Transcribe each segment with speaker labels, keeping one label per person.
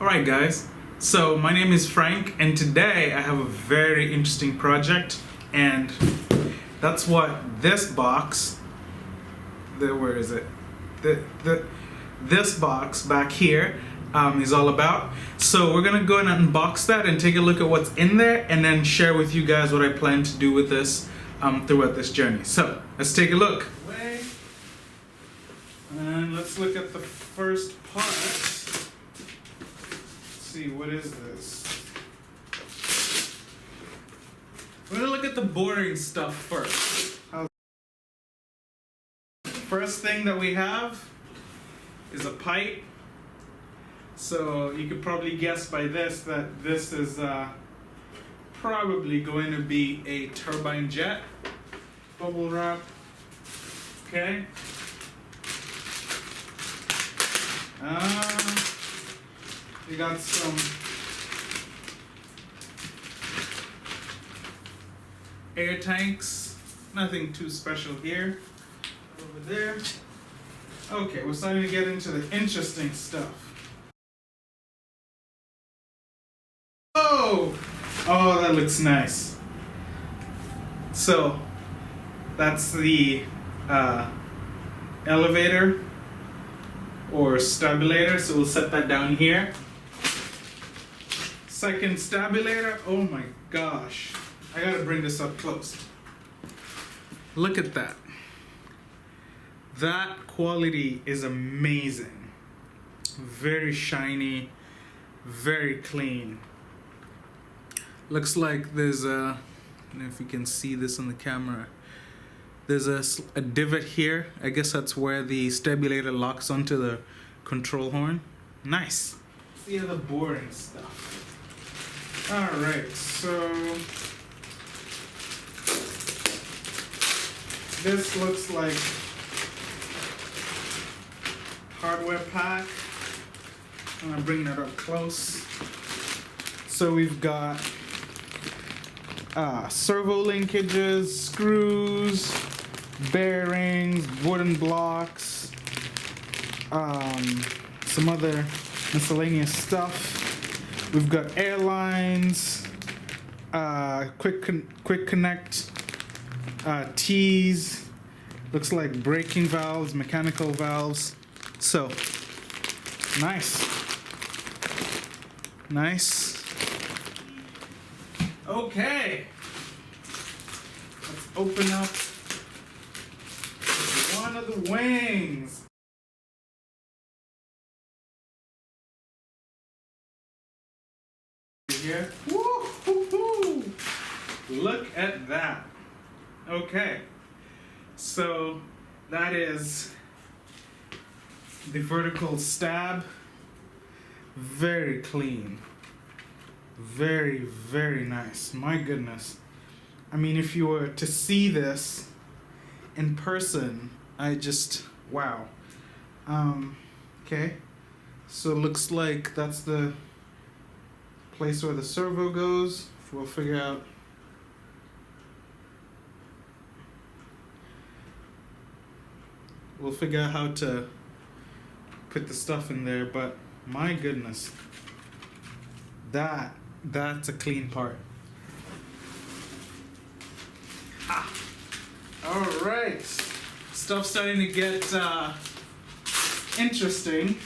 Speaker 1: Alright guys, so my name is Frank and today I have a very interesting project, and that's what this box, where is it? This box back here is all about. So we're gonna go and unbox that and take a look at what's in there and then share with you guys what I plan to do with this throughout this journey. So let's take a look. And let's look at the first part. See, what is this? We're gonna look at the boring stuff first. First thing that we have is a pipe. So you could probably guess by this that this is probably going to be a turbine jet. Bubble wrap. Okay. We got some air tanks, nothing too special here. Over there. Okay, we're starting to get into the interesting stuff. Oh, that looks nice. So that's the elevator or stabulator, so we'll set that down here. Second stabulator, oh my gosh. I gotta bring this up close. Look at that. That quality is amazing. Very shiny, very clean. Looks like there's I don't know if you can see this on the camera. There's a divot here. I guess that's where the stabulator locks onto the control horn. Nice. See the boring stuff. Alright, so this looks like hardware pack. I'm gonna bring that up close. So we've got servo linkages, screws, bearings, wooden blocks, some other miscellaneous stuff. We've got airlines, quick connect, T's, looks like braking valves, mechanical valves. So, nice. Okay, let's open up one of the wings. Here. Woo-hoo-hoo. Look at that. Okay, so that is the vertical stab. Very clean. Very, very nice. My goodness. I mean, if you were to see this in person, wow. Okay, so it looks like that's the place where the servo goes. We'll figure out how to put the stuff in there, but my goodness, that's a clean part. All right, stuff's starting to get interesting.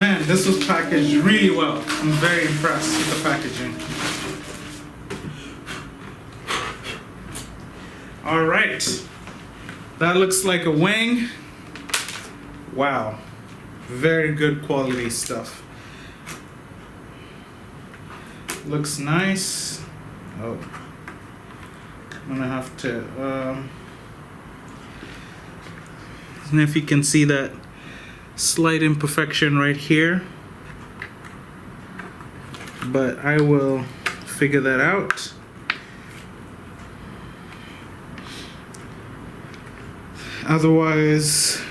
Speaker 1: Man, this was packaged really well. I'm very impressed with the packaging. All right, that looks like a wing. Wow, very good quality stuff. Looks nice. Oh, I'm gonna have to, I don't know if you can see that slight imperfection right here, but I will figure that out. Otherwise,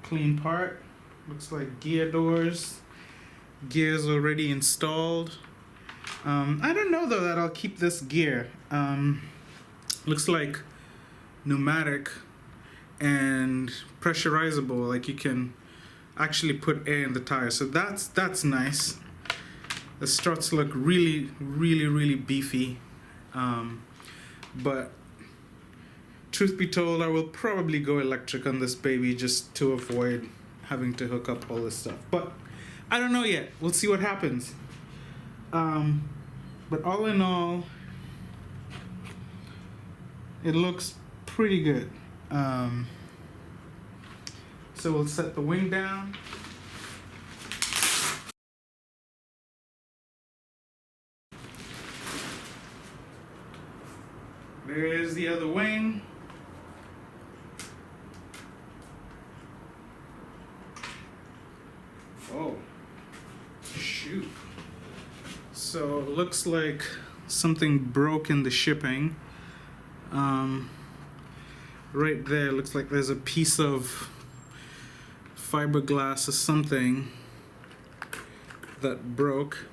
Speaker 1: clean part. Looks like gear doors. Gears already installed. I don't know though that I'll keep this gear. Looks like pneumatic and pressurizable, like you can actually put air in the tire, so that's nice. The struts look really beefy, but truth be told, I will probably go electric on this baby just to avoid having to hook up all this stuff, but I don't know yet. We'll see what happens. But all in all, it looks pretty good. So we'll set the wing down. There is the other wing. Oh, shoot. So it looks like something broke in the shipping. Right there, looks like there's a piece of fiberglass or something that broke.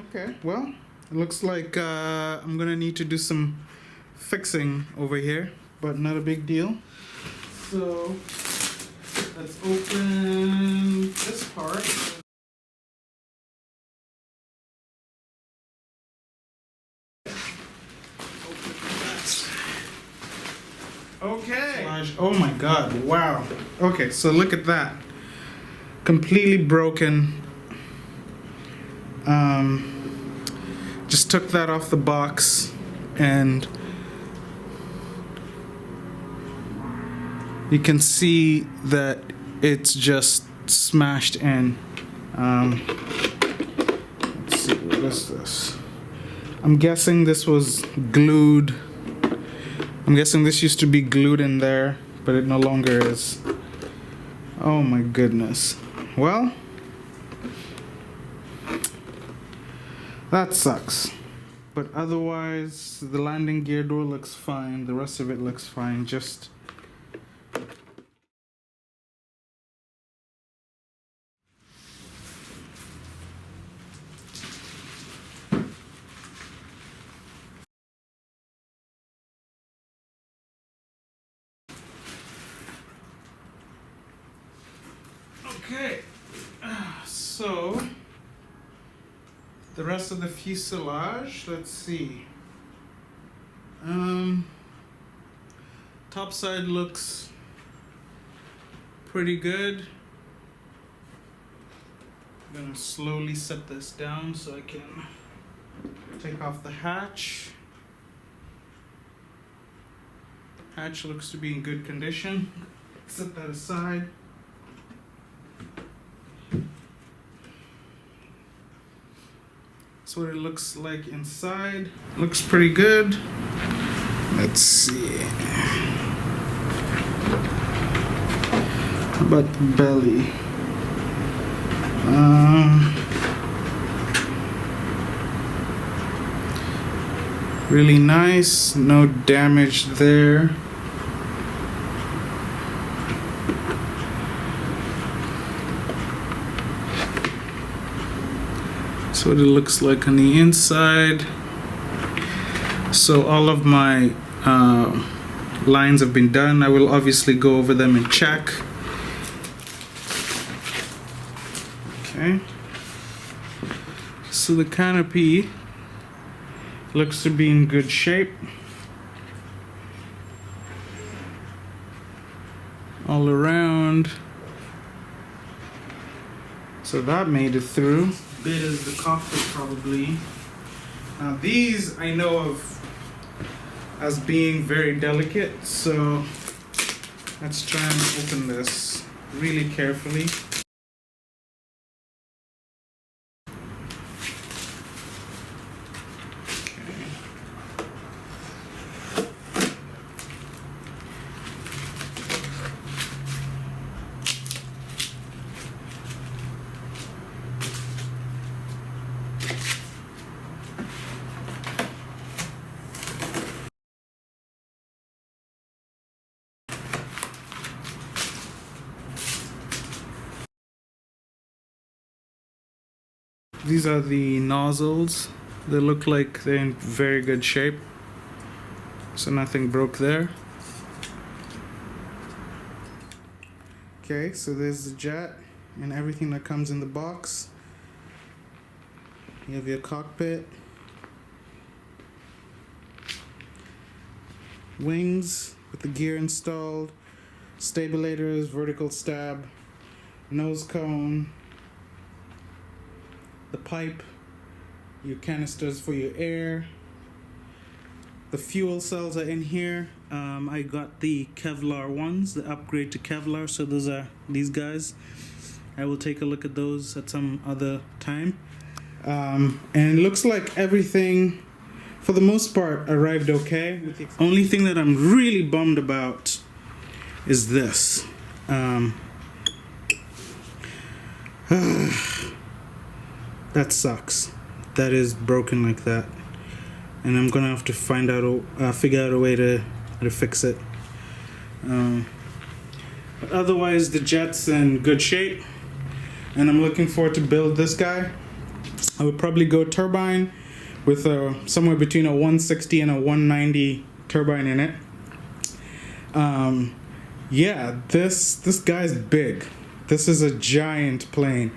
Speaker 1: Okay, well, it looks like I'm gonna need to do some fixing over here, but not a big deal. So let's open this part. Okay. Oh my god, wow. Okay, so look at that. Completely broken. Just took that off the box and you can see that it's just smashed in. Let's see, what is this? I'm guessing this was glued. I'm guessing this used to be glued in there, but it no longer is. Oh my goodness. Well, that sucks. But otherwise, the landing gear door looks fine. The rest of it looks fine. Just okay, so the rest of the fuselage, let's see. Top side looks pretty good. I'm gonna slowly set this down so I can take off the hatch. Hatch looks to be in good condition. Set that aside. That's what it looks like inside. Looks pretty good. Let's see. How about the belly? Really nice. No damage there. That's what it looks like on the inside. So all of my lines have been done. I will obviously go over them and check. Okay. So the canopy looks to be in good shape. All around. So that made it through. Bit as the cockpit probably. Now these I know of as being very delicate, so let's try and open this really carefully. These are the nozzles. They look like they're in very good shape. So nothing broke there. Okay, so there's the jet and everything that comes in the box. You have your cockpit, wings with the gear installed, stabilators, vertical stab, nose cone, the pipe, your canisters for your air. The fuel cells are in here. I got the Kevlar ones, the upgrade to Kevlar, so those are these guys. I will take a look at those at some other time. And it looks like everything, for the most part, arrived okay. Only thing that I'm really bummed about is this. That sucks. That is broken like that. And I'm gonna have to figure out a way to fix it. But otherwise, the jet's in good shape, and I'm looking forward to build this guy. I would probably go turbine with somewhere between a 160 and a 190 turbine in it. Yeah, this guy's big. This is a giant plane.